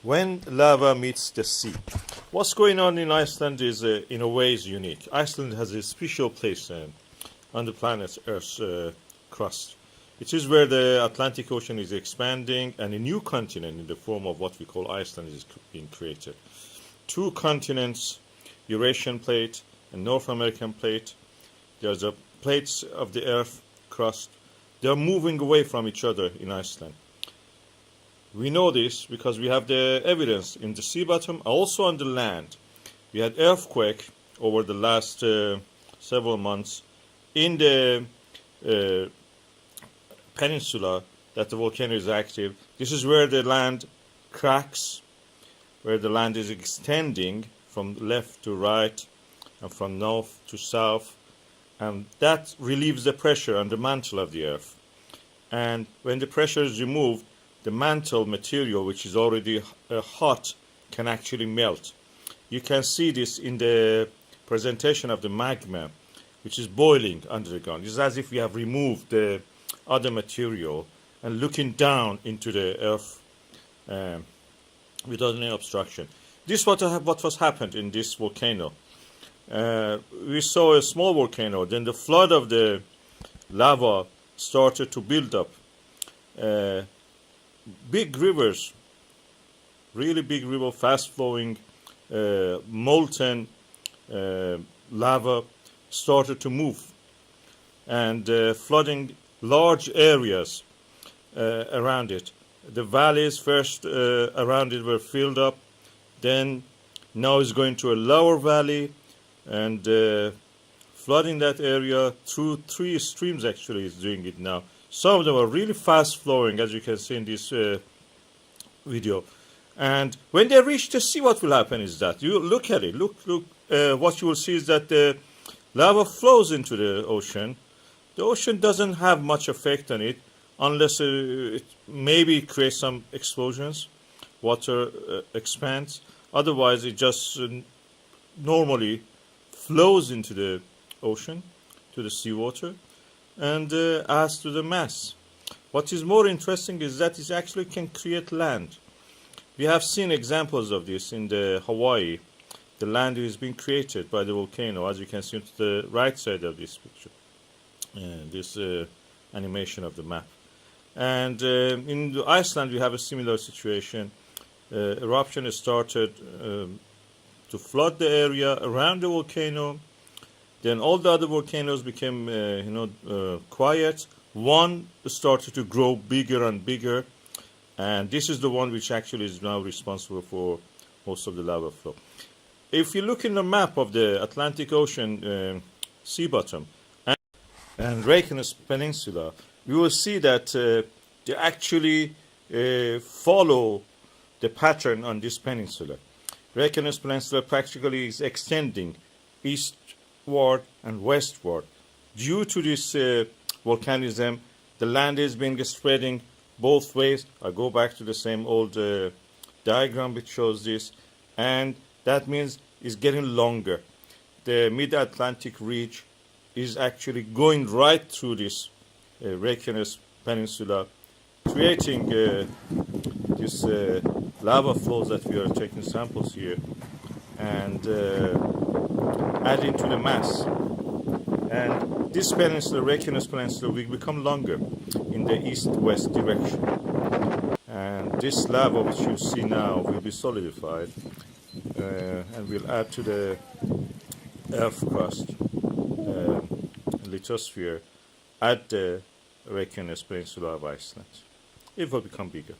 When lava meets the sea. What's going on in Iceland is, in a way, is unique. Iceland has a special place on the planet Earth's crust. It is where the Atlantic Ocean is expanding and a new continent in the form of what we call Iceland is being created. Two continents, Eurasian plate and North American plate. There's the plates of the Earth crust. They are moving away from each other in Iceland. We know this because we have the evidence in the sea bottom, also on the land. We had earthquake over the last several months in the peninsula that the volcano is active. This is where the land cracks, where the land is extending from left to right and from north to south, and that relieves the pressure on the mantle of the earth. And when the pressure is removed, the mantle material, which is already hot, can actually melt. You can see this in the presentation of the magma, which is boiling under the ground. It's as if we have removed the other material and looking down into the earth without any obstruction. This is what was happened in this volcano. We saw a small volcano, then the flood of the lava started to build up. Big rivers, really big river, fast-flowing, molten lava started to move and flooding large areas around it. The valleys first around it were filled up, then now it's going to a lower valley and flooding that area through 3 streams actually is doing it now. Some of them are really fast flowing, as you can see in this video. And when they reach the sea, what will happen is that you look at it. Look. What you will see is that the lava flows into the ocean. The ocean doesn't have much effect on it, unless it maybe creates some explosions. Water expands. Otherwise, it just normally flows into the ocean, to the seawater, and adds to the mass. What is more interesting is that it actually can create land. We have seen examples of this in the Hawaii. The land is being created by the volcano, as you can see to the right side of this picture, this animation of the map. And in Iceland, we have a similar situation. Eruption has started to flood the area around the volcano. Then all the other volcanoes became, quiet. One started to grow bigger and bigger, and this is the one which actually is now responsible for most of the lava flow. If you look in the map of the Atlantic Ocean sea bottom and Reykjanes Peninsula, you will see that they actually follow the pattern on this peninsula. Reykjanes Peninsula practically is extending eastward and westward. Due to this volcanism, the land is being spreading both ways. I go back to the same old diagram which shows this, and that means it's getting longer. The mid-Atlantic ridge is actually going right through this Reykjanes Peninsula, creating this lava flows that we are taking samples here and adding to the mass. And this peninsula, Reykjanes Peninsula, will become longer in the east-west direction. And this lava which you see now will be solidified and will add to the earth crust, lithosphere, at the Reykjanes Peninsula of Iceland. It will become bigger.